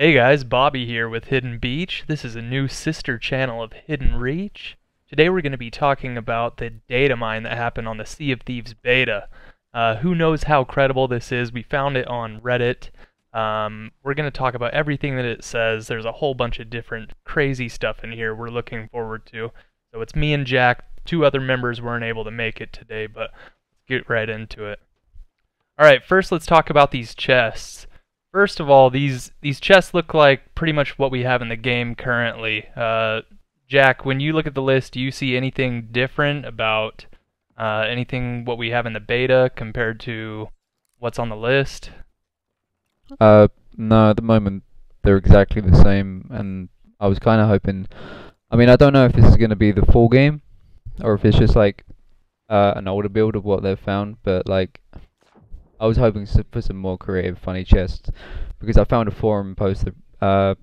Hey guys, Bobby here with Hidden Beach. This is a new sister channel of Hidden Reach. Today we're going to be talking about the data mine that happened on the Sea of Thieves beta. Who knows how credible this is? We found it on Reddit. We're going to talk about everything that it says. There's a whole bunch of different crazy stuff in here we're looking forward to. So it's me and Jack. Two other members weren't able to make it today, but let's get right into it. Alright, first let's talk about these chests. First of all, these chests look like pretty much what we have in the game currently. Jack, when you look at the list, do you see anything different about anything what we have in the beta compared to what's on the list? No, at the moment they're exactly the same, and I was kind of hoping. I mean, I don't know if this is going to be the full game, or if it's just like an older build of what they've found, but like I was hoping for some more creative, funny chests, because I found a forum post about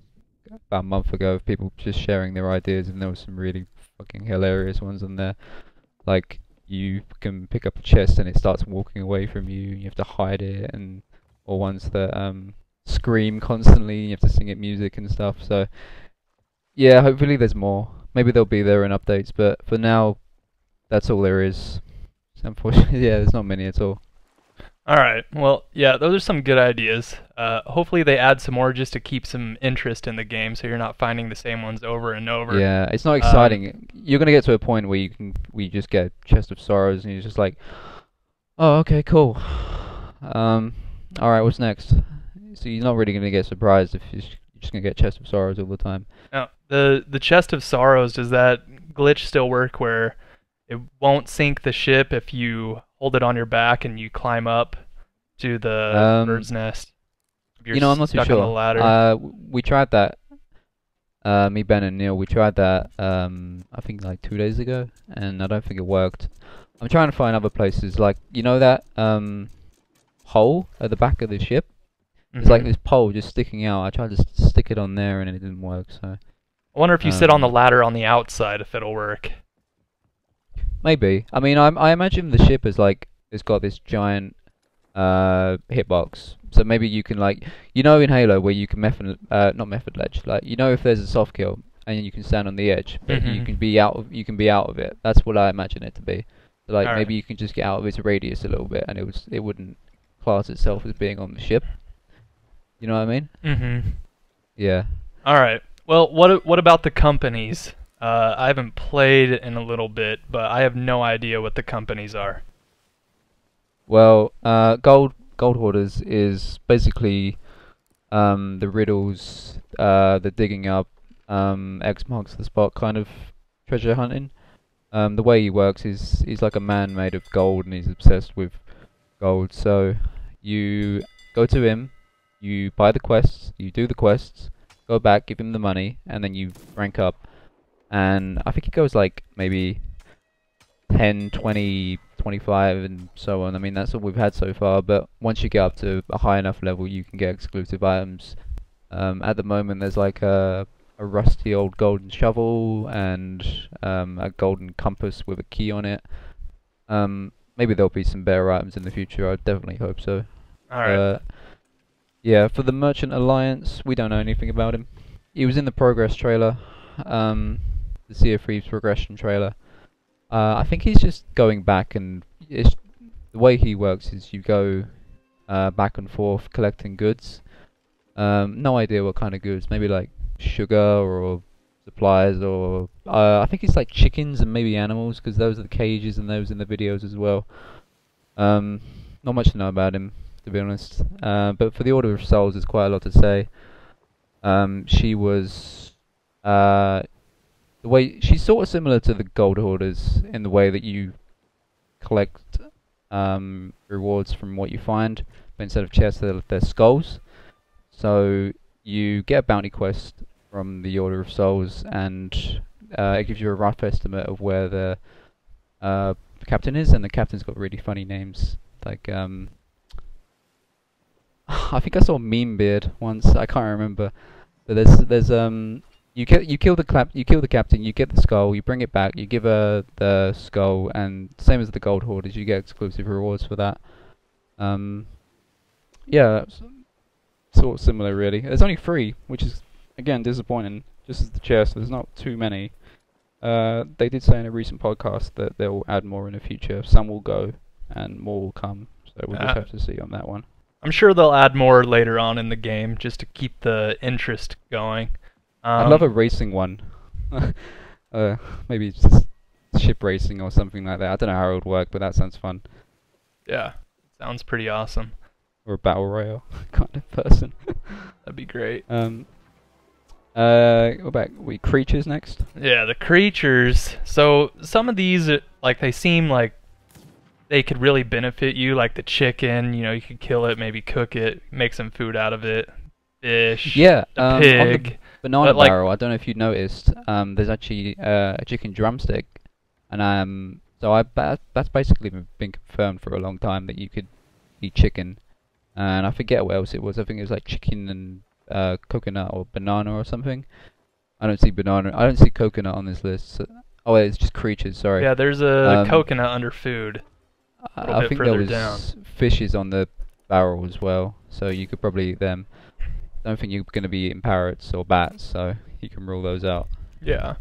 a month ago of people just sharing their ideas, and there was some really fucking hilarious ones on there. Like, you can pick up a chest and it starts walking away from you, and you have to hide it, and or ones that scream constantly, and you have to sing it music and stuff. So yeah, hopefully there's more. Maybe they'll be there in updates, but for now, that's all there is. Unfortunately, yeah, there's not many at all. Alright, well, yeah, those are some good ideas. Hopefully they add some more just to keep some interest in the game so you're not finding the same ones over and over. Yeah, it's not exciting. You're gonna get to a point where we just get a chest of sorrows, and you're just like, oh, okay, cool. All right, what's next? So you're not really gonna get surprised if you're just gonna get chest of sorrows all the time. Now, the chest of sorrows, does that glitch still work where it won't sink the ship if you hold it on your back and you climb up to the bird's nest? If you're I'm not too stuck sure. on the ladder. We tried that. Me, Ben, and Neil, we tried that. I think like 2 days ago, and I don't think it worked. I'm trying to find other places, like that hole at the back of the ship. It's like this pole just sticking out. I tried to stick it on there, and it didn't work. So I wonder if you sit on the ladder on the outside if it'll work. maybe. I mean, I imagine the ship is like it's got this giant hitbox. So maybe you can like in Halo where you can not method ledge, like if there's a soft kill and you can stand on the edge, but you can be out of it. That's what I imagine it to be. So like maybe you can just get out of its radius a little bit, and it wouldn't class itself as being on the ship. You know what I mean? Yeah. All right. Well, what about the companies? I haven't played in a little bit, but I have no idea what the companies are. Well, gold hoarders is basically the riddles, the digging up, X marks the spot kind of treasure hunting. The way he works is he's like a man made of gold, and he's obsessed with gold. So you go to him, you buy the quests, you do the quests, go back, give him the money, and then you rank up. And I think it goes like maybe 10, 20, 25, and so on. I mean, that's all we've had so far, but once you get up to a high enough level, you can get exclusive items. At the moment, there's like a rusty old golden shovel and a golden compass with a key on it. Maybe there'll be some better items in the future. I definitely hope so. Alright. Yeah, for the Merchant Alliance, we don't know anything about him. He was in the progress trailer, the Sea of Thieves progression trailer. I think he's just going back, and the way he works is you go back and forth collecting goods. No idea what kind of goods. Maybe like sugar or supplies, or I think it's like chickens and maybe animals, because those are the cages and those in the videos as well. Not much to know about him, to be honest. But for the Order of Souls, there's quite a lot to say. She was the way she's sort of similar to the gold hoarders in the way that you collect rewards from what you find, but instead of chests, they're skulls. So you get a bounty quest from the Order of Souls, and it gives you a rough estimate of where the captain is, and the captain's got really funny names. Like I think I saw Meme Beard once. I can't remember, but there's you kill the captain, you get the skull, you bring it back, you give her the skull, and same as the gold hoarders, you get exclusive rewards for that. Yeah, sort of similar, really. There's only 3, which is again disappointing. Just as the chest, there's not too many. They did say in a recent podcast that they'll add more in the future. Some will go, and more will come. So we'll just have to see on that one. I'm sure they'll add more later on in the game just to keep the interest going. I'd love a racing one. Maybe it's just ship racing or something like that. I don't know how it would work, but that sounds fun. Yeah, sounds pretty awesome. Or a battle royale kind of person. That'd be great. What about creatures next? Yeah, the creatures. So some of these, like, they seem like they could really benefit you. Like the chicken, you know, you could kill it, maybe cook it, make some food out of it. Fish. Yeah. The pig. On the banana barrel, I don't know if you noticed. There's actually a chicken drumstick, and so that's basically been confirmed for a long time that you could eat chicken. And I forget what else it was. I think it was like chicken and coconut or banana or something. I don't see banana. I don't see coconut on this list. So, oh, it's just creatures. Sorry. Yeah, there's a coconut under food. I think there was fishes on the barrel as well, so you could probably eat them. Don't think you're going to be eating parrots or bats, so you can rule those out. Yeah.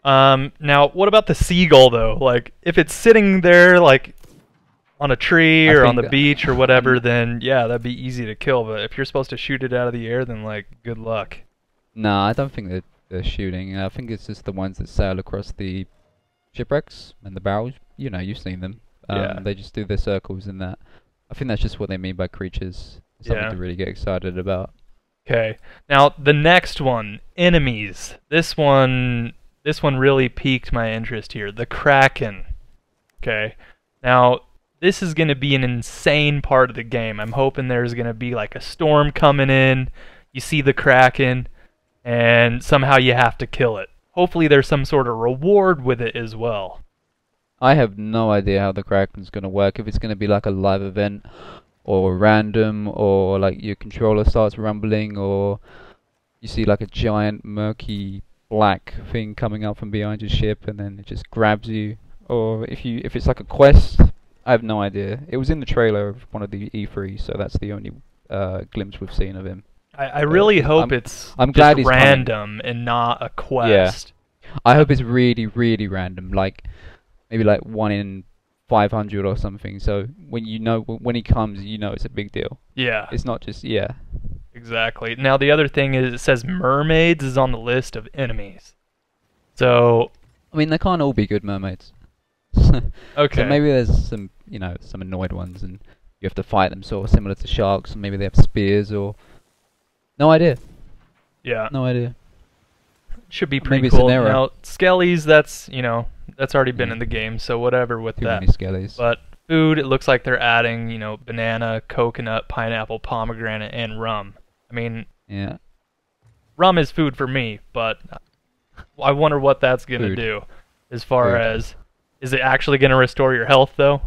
Now, what about the seagull, though? Like, if it's sitting there, like, on a tree or on the beach or whatever, then, yeah, that'd be easy to kill. But if you're supposed to shoot it out of the air, then, like, good luck. No, I don't think they're shooting. I think it's just the ones that sail across the shipwrecks and the barrels. You know, you've seen them. Yeah. They just do their circles in that. I think that's just what they mean by creatures. Something to really get excited about. Okay. Now the next one, enemies. This one really piqued my interest here. The Kraken. Okay. Now this is going to be an insane part of the game. I'm hoping there's going to be like a storm coming in. You see the Kraken, and somehow you have to kill it. Hopefully there's some sort of reward with it as well. I have no idea how the Kraken's going to work. If it's going to be like a live event, or random, or like your controller starts rumbling, or you see like a giant murky black thing coming up from behind your ship and then it just grabs you, or if it's like a quest, I have no idea. It was in the trailer of one of the E3, so that's the only glimpse we've seen of him. I really hope I'm glad just he's random and not a quest. Yeah. I hope it's really, really random, like maybe like 1 in 500 or something. So when when he comes, you know it's a big deal. Yeah. It's not just Exactly. Now the other thing is, it says mermaids is on the list of enemies. So I mean, they can't all be good mermaids. Okay. So maybe there's some some annoyed ones, and you have to fight them, sort of similar to sharks. And maybe they have spears, or no idea. Yeah. No idea. Should be pretty maybe cool. It's an error. Now skellies, that's that's already been in the game, so whatever with Too that. many skellies. But food, it looks like they're adding, banana, coconut, pineapple, pomegranate, and rum. I mean, yeah, rum is food for me, but I wonder what that's gonna do. As far as, is it actually gonna restore your health though?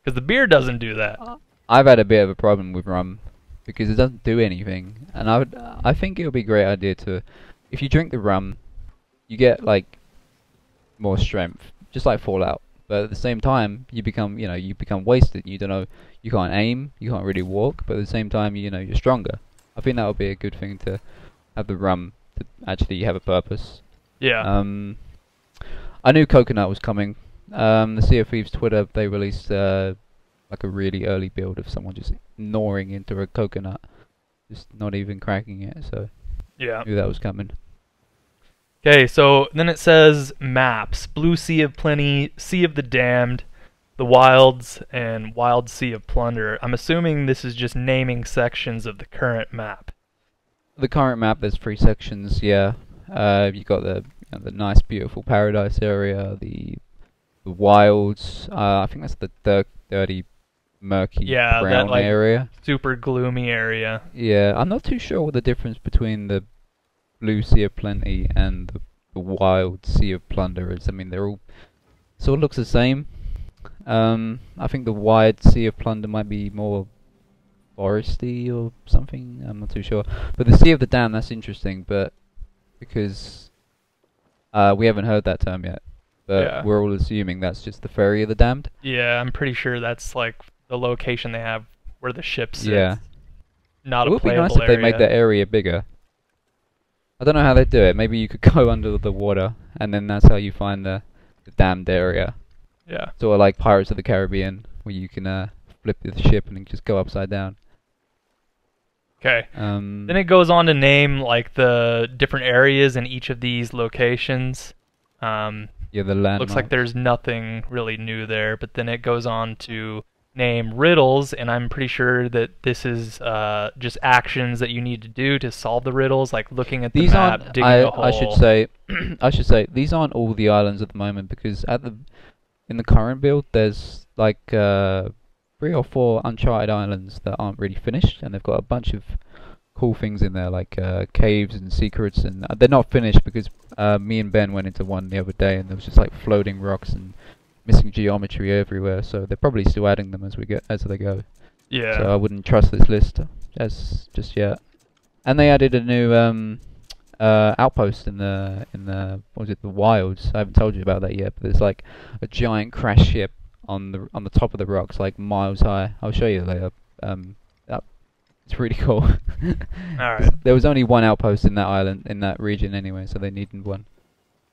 Because the beer doesn't do that. I've had a bit of a problem with rum because it doesn't do anything, and I think it would be a great idea to, if you drink the rum, you get like more strength, just like Fallout. But at the same time, you become wasted. You don't know, you can't aim, you can't really walk. But at the same time, you're stronger. I think that would be a good thing to have the rum to actually have a purpose. Yeah. I knew coconut was coming. The Sea of Thieves Twitter, they released like a really early build of someone just gnawing into a coconut, just not even cracking it. So yeah, I knew that was coming. Okay, so then it says maps: Blue Sea of Plenty, Sea of the Damned, the Wilds, and Wild Sea of Plunder. I'm assuming this is just naming sections of the current map. The current map, there's 3 sections. Yeah, you got the nice, beautiful paradise area, the wilds. I think that's the dirty, murky brown that, area. Super gloomy area. Yeah, I'm not too sure what the difference between the Blue Sea of Plenty and the Wild Sea of Plunder is. I mean, they're all sort of looks the same. I think the Wide Sea of Plunder might be more foresty or something. I'm not too sure. But the Sea of the Damned, that's interesting, but because we haven't heard that term yet. But we're all assuming that's just the Ferry of the Damned. Yeah, I'm pretty sure that's like the location they have where the ship sits. Yeah. not It a would be nice playable if they made area. that area bigger. I don't know how they do it. Maybe you could go under the water, and then that's how you find the damned area. Yeah. Sort of like Pirates of the Caribbean, where you can flip the ship and then just go upside down. Okay. Then it goes on to name like the different areas in each of these locations. Yeah, the Looks like landmarks. there's nothing really new there, but then it goes on to name riddles, and I'm pretty sure that this is just actions that you need to do to solve the riddles, like looking at the These map, aren't. digging a I should hole. say. I should say these aren't all the islands at the moment because in the current build there's like 3 or 4 uncharted islands that aren't really finished, and they've got a bunch of cool things in there like caves and secrets, and they're not finished because me and Ben went into one the other day and there was just like floating rocks and missing geometry everywhere. So they're probably still adding them as they go. So Yeah. I wouldn't trust this list as just yet. And they added a new outpost in the what was it, the wilds. I haven't told you about that yet, but there's like a giant crash ship on the top of the rocks, like miles high. I'll show you later. That it's really cool. All right. There was only one outpost in that island, in that region anyway, so they needed one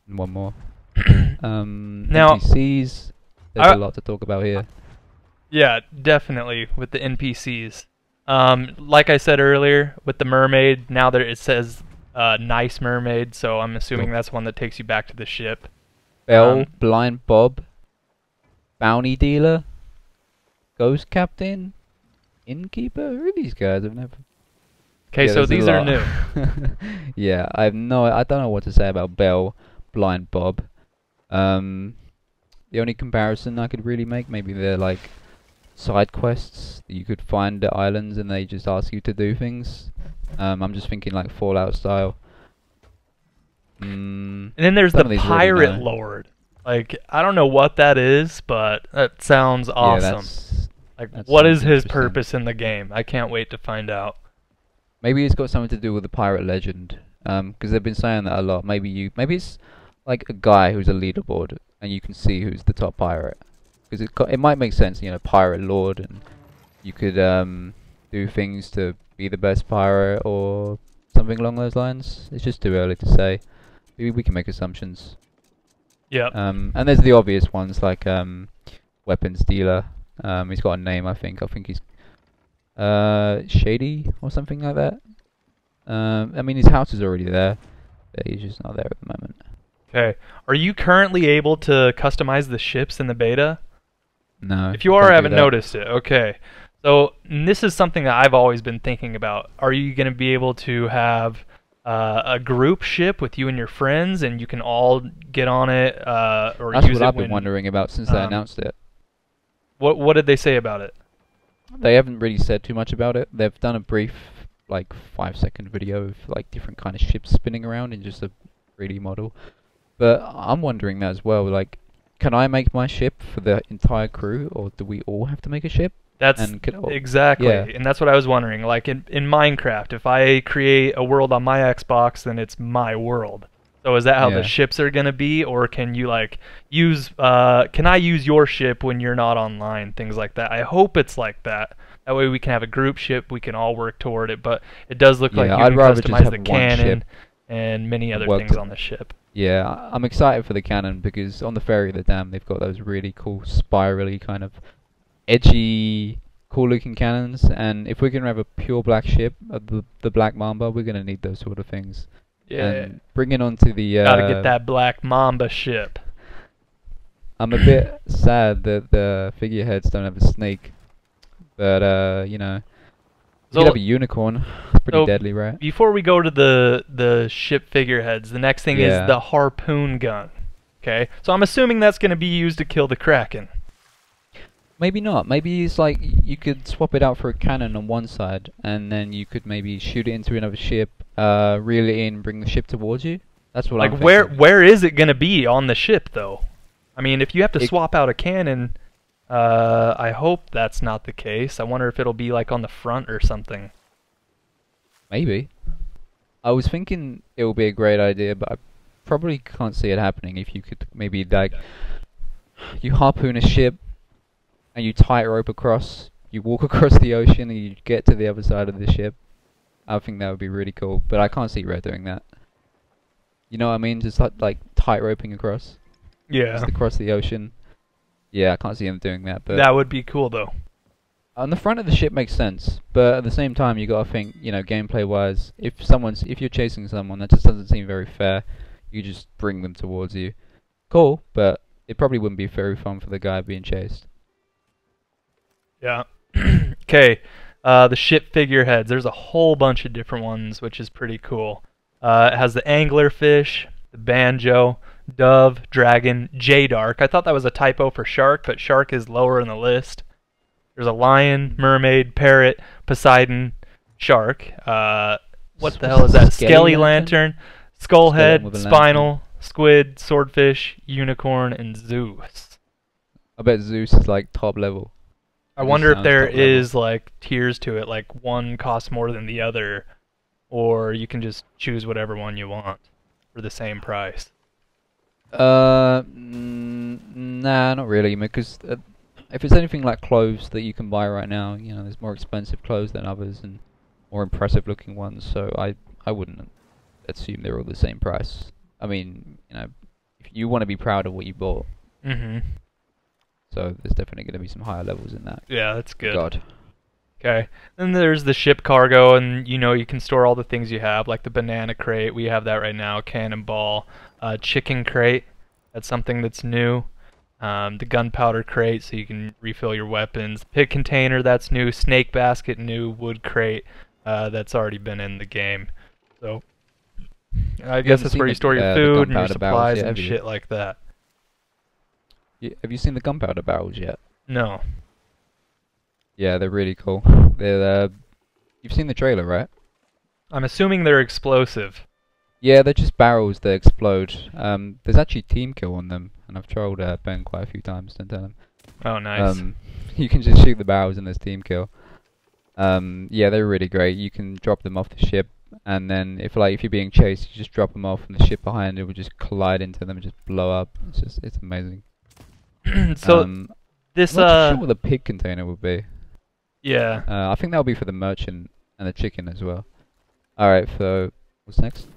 and one more. Now, NPCs. There's a lot to talk about here. yeah, definitely with the NPCs. Like I said earlier, with the mermaid, now there it says nice mermaid, so I'm assuming that's one that takes you back to the ship. Belle, Blind Bob, Bounty Dealer, Ghost Captain, Innkeeper. Who are these guys? I've never. Okay, Yeah, so there's a these are lot. new. Yeah, I don't know what to say about Belle, Blind Bob. The only comparison I could really make, maybe they're like side quests that you could find at islands and they just ask you to do things. I'm just thinking like Fallout style. And then there's Some the of these Pirate already know. Lord. Like, I don't know what that is, but that sounds Yeah, awesome. Like, that what is sounds his interesting. purpose in the game? I can't wait to find out. Maybe it's got something to do with the pirate legend. Because they've been saying that a lot. Maybe it's like a guy who's a leaderboard, and you can see who's the top pirate. Because it might make sense, you know, pirate lord, and you could do things to be the best pirate or something along those lines. It's just too early to say. Maybe we can make assumptions. Yep. And there's the obvious ones like weapons dealer. He's got a name, I think. I think he's Shady or something like that. I mean, his house is already there, but he's just not there at the moment. Okay. Are you currently able to customize the ships in the beta? No. If you are, I can't do haven't that. noticed it. Okay. So this is something that I've always been thinking about. Are you going to be able to have a group ship with you and your friends, and you can all get on it, or That's use what it I've been when? wondering about since they announced it. What did they say about it? They haven't really said too much about it. They've done a brief, like 5-second video of like different kind of ships spinning around in just a 3D model. But I'm wondering that as well. Like, can I make my ship for the entire crew, or do we all have to make a ship? That's exactly, yeah. and that's what I was wondering. Like in Minecraft, if I create a world on my Xbox, then it's my world. So is that how the Yeah. ships are gonna be, or can you like use? Can I use your ship when you're not online? Things like that. I hope it's like that. That way we can have a group ship. We can all work toward it. But it does look like Yeah, you I'd can rather just customize have the one cannon ship and many and other work things to- on the ship. Yeah, I'm excited for the cannon because on the Ferry of the Dam they've got those really cool spirally kind of edgy, cool looking cannons, and if we're gonna have a pure black ship, the Black Mamba, we're gonna need those sort of things. Yeah, And bringing on to the gotta get that Black Mamba ship. I'm a bit sad that the figureheads don't have a snake, but you know, you So- could have a unicorn. It's pretty so deadly, right? Before we go to the ship figureheads, the next thing Yeah. is the harpoon gun. Okay, so I'm assuming that's going to be used to kill the Kraken. Maybe not. Maybe it's like you could swap it out for a cannon on one side, and then you could maybe shoot it into another ship, reel it in, bring the ship towards you. That's what I'm Like thinking. where is it going to be on the ship though? I mean, if you have to It- swap out a cannon, I hope that's not the case. I wonder if it'll be like on the front or something. Maybe. I was thinking it would be a great idea, but I probably can't see it happening if you could maybe like you harpoon a ship and you tie a rope across, you walk across the ocean and you get to the other side of the ship. I think that would be really cool, but I can't see Red doing that. You know what I mean? Just like tight roping across, Yeah. just across the ocean. Yeah, I can't see him doing that. But That would be cool though. on the front of the ship makes sense, but at the same time, you gotta think, you know, gameplay-wise, if you're chasing someone, that just doesn't seem very fair. You just bring them towards you. Cool, but it probably wouldn't be very fun for the guy being chased. Yeah. Okay. The ship figureheads. There's a whole bunch of different ones, which is pretty cool. It has the anglerfish, the banjo, dove, dragon, J-Dark. I thought that was a typo for shark, but shark is lower in the list. There's a lion, mermaid, parrot, Poseidon, shark. What the hell is that? Skelly lantern, skullhead, with a spinal, squid, swordfish, unicorn, and Zeus. I bet Zeus is like top level. I Zeus wonder if sounds there top level. is like tiers to it, like one costs more than the other, or you can just choose whatever one you want for the same price. Nah, not really, because if it's anything like clothes that you can buy right now, you know, there's more expensive clothes than others and more impressive looking ones, so I wouldn't assume they're all the same price. I mean, you know, if you want to be proud of what you bought, so there's definitely going to be some higher levels in that. Yeah, that's good. God. Okay. Then there's the ship cargo, and you know you can store all the things you have, like the banana crate. We have that right now. Cannonball, chicken crate. That's something that's new. The gunpowder crate, so you can refill your weapons. Pig container, that's new. Snake basket, new. Wood crate, that's already been in the game. So I guess that's where you store your food and your supplies and shit like that. Have you seen the gunpowder barrels yet? No. Yeah, they're really cool. They're you've seen the trailer, right? I'm assuming they're explosive. Yeah, they're just barrels that explode. There's actually team kill on them, and I've trolled Ben quite a few times. Don't tell him. Oh, nice. You can just shoot the barrels and there's team kill. Yeah, they're really great. You can drop them off the ship, and then if you're being chased, you just drop them off, and the ship behind it will just collide into them and just blow up. It's amazing. So this I'm not too sure what the pig container would be. Yeah. I think that'll be for the merchant and the chicken as well. All right, so what's next?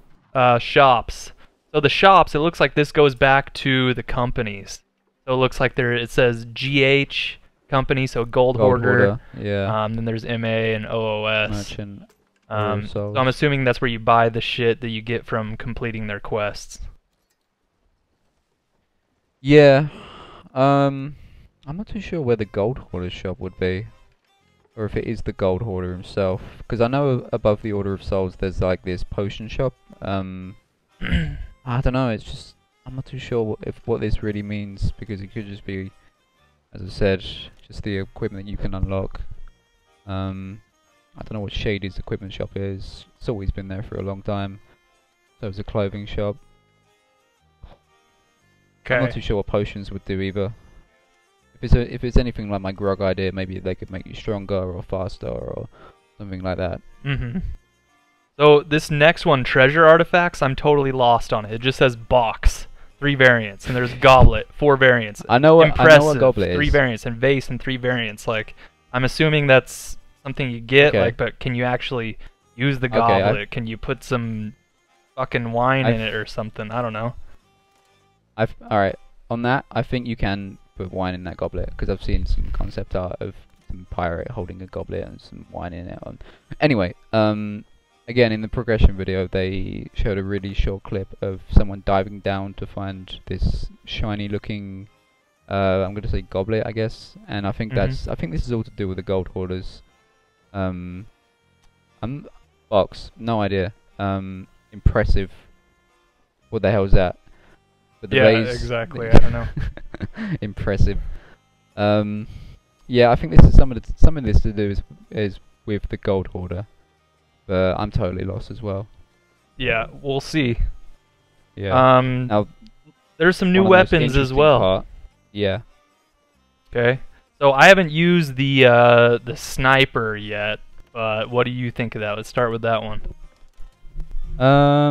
Shops. So the shops, it looks like this goes back to the companies. So it looks like it says GH company, so Gold Hoarder. Yeah. Then there's MA and OOS. Merchant. So I'm assuming that's where you buy the shit that you get from completing their quests. Yeah. I'm not too sure where the Gold Hoarder shop would be, or if it is the Gold Hoarder himself. Because I know above the Order of Souls there's like this potion shop. I don't know. It's just I'm not too sure what this really means, because it could just be, as I said, just the equipment that you can unlock. I don't know what Shady's equipment shop is. It's always been there for a long time. So it's a clothing shop. I'm not too sure what potions would do either. If it's anything like my grog idea, maybe they could make you stronger or faster or something like that. So this next one, treasure artifacts, I'm totally lost on it. It just says box, 3 variants, and there's goblet, 4 variants. I know what Impressive, goblet is. 3 variants, and vase and 3 variants. Like, I'm assuming that's something you get. Okay. Like, but can you actually use the goblet? Can you put some fucking wine in it or something? I don't know. Alright, on that, I think you can put wine in that goblet, because I've seen some concept art of some pirate holding a goblet and some wine in it. Anyway, again, in the progression video, they showed a really short clip of someone diving down to find this shiny-looking, I'm going to say goblet, I guess, and I think I think this is all to do with the Gold Hoarders. Box, no idea. Impressive. What the hell is that? But the vase, exactly. I don't know. Impressive. Yeah, I think this is some of this to do is with the Gold Hoarder, but I'm totally lost as well. Yeah, we'll see. Yeah. Now, there's some new weapons as well. Yeah. Okay. So I haven't used the sniper yet, but what do you think of that? Let's start with that one.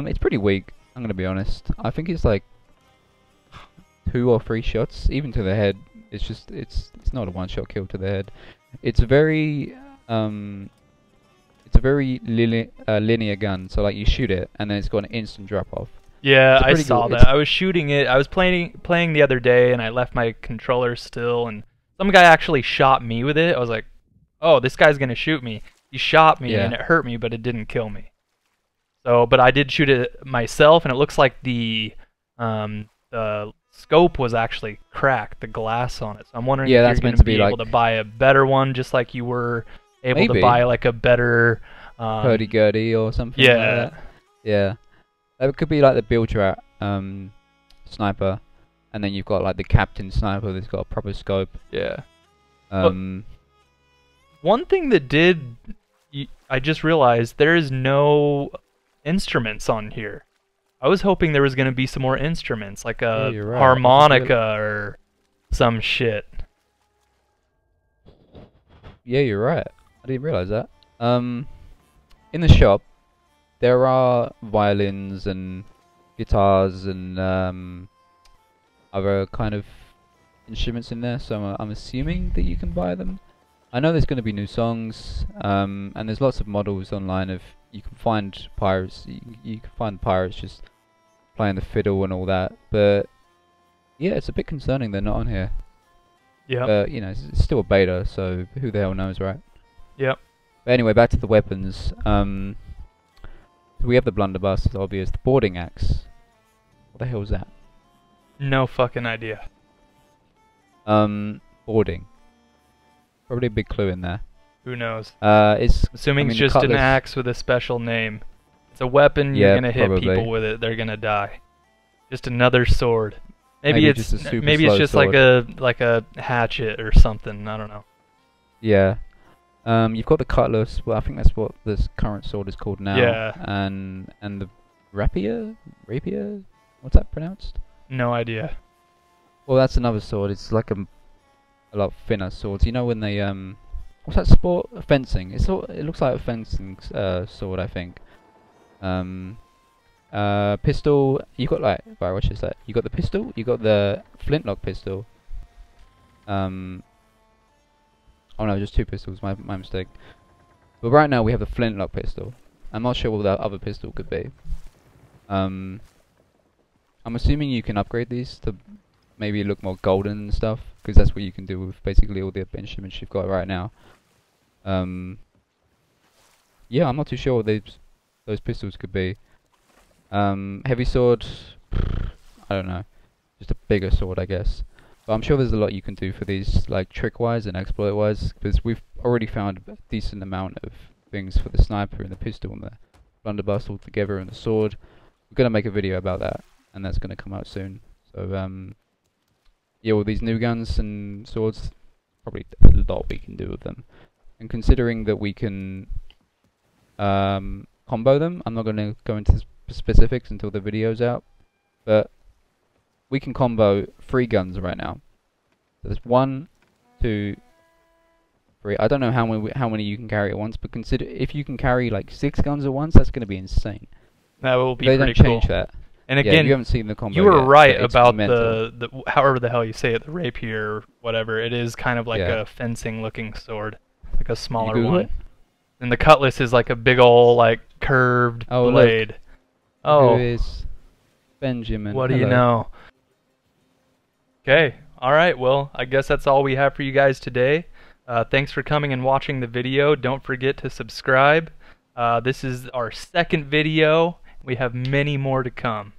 It's pretty weak. I'm gonna be honest. I think it's like 2 or 3 shots, even to the head. It's not a one-shot kill to the head. It's a very linear gun. So like you shoot it and then it's got an instant drop off. Yeah, It's a I pretty saw good. that. I was shooting it. I was playing the other day, and I left my controller still, and some guy actually shot me with it. I was like, "Oh, this guy's gonna shoot me." He shot me, Yeah. and it hurt me, but it didn't kill me. So, but I did shoot it myself, and it looks like the scope was actually cracked, the glass on it. So I'm wondering Yeah, if you're that's going meant to to be be able like to buy a better one, just like you were able to maybe buy like a better. hurdy-gurdy or something like Yeah, that. Yeah. That could be like the Biltrat sniper, and then you've got like the captain sniper that's got a proper scope. yeah. Um, One thing that I just realized there is no instruments on here. I was hoping there was going to be some more instruments, like yeah, a you're right. harmonica or some shit. Yeah, you're right. I didn't realize that. In the shop, there are violins and guitars and other kind of instruments in there, so I'm assuming that you can buy them. I know there's going to be new songs, and there's lots of models online of you can find pirates. You can find pirates just playing the fiddle and all that, but yeah, it's a bit concerning they're not on here. Yep. But you know, it's still a beta, so who the hell knows, right? Yep. But anyway, back to the weapons. So we have the blunderbuss, it's obvious. The boarding axe. What the hell is that? No fucking idea. Boarding. Probably a big clue in there. Who knows? It's Assuming I it's mean, the just an cutlass- axe with a special name. It's a weapon, you're Yeah, gonna hit probably. people with it, they're gonna die. Just another sword. Maybe Maybe it's just a super maybe it's slow just sword. like a hatchet or something. I don't know. Yeah. You've got the cutlass. Well, I think that's what this current sword is called now. Yeah. And the rapier. What's that pronounced? No idea. Well, that's another sword. It's like a lot thinner swords. You know when they what's that sport? Fencing. It looks like a fencing sword, I think. Pistol. You got like right. What's that? You got the pistol. You got the flintlock pistol. Oh no, just two pistols. My mistake. But right now we have the flintlock pistol. I'm not sure what that other pistol could be. I'm assuming you can upgrade these to maybe look more golden and stuff, because that's what you can do with basically all the instruments you've got right now. Yeah, I'm not too sure what those pistols could be. Heavy sword, I don't know, just a bigger sword, I guess. But I'm sure there's a lot you can do for these, like trick-wise and exploit-wise, because we've already found a decent amount of things for the sniper and the pistol and the blunderbuss all together and the sword. We're gonna make a video about that, and that's gonna come out soon. So yeah, all these new guns and swords, probably a lot we can do with them. And considering that we can combo them, I'm not gonna go into specifics until the video's out, but we can combo 3 guns right now. So there's 1, 2, 3. I don't know how many you can carry at once, but consider if you can carry like 6 guns at once, that's going to be insane. That will be They pretty don't cool. change that. And Yeah, again, you haven't seen the combo you were yet, right but it's about mental. the however the hell you say it, the rapier or whatever. It is kind of like Yeah. a fencing-looking sword, like a smaller Google one. it? And the cutlass is like a big ol' like curved Oh, blade. Who Oh, is Benjamin? what do you Hello. know? Okay, all right. Well, I guess that's all we have for you guys today. Thanks for coming and watching the video. Don't forget to subscribe. This is our second video. We have many more to come.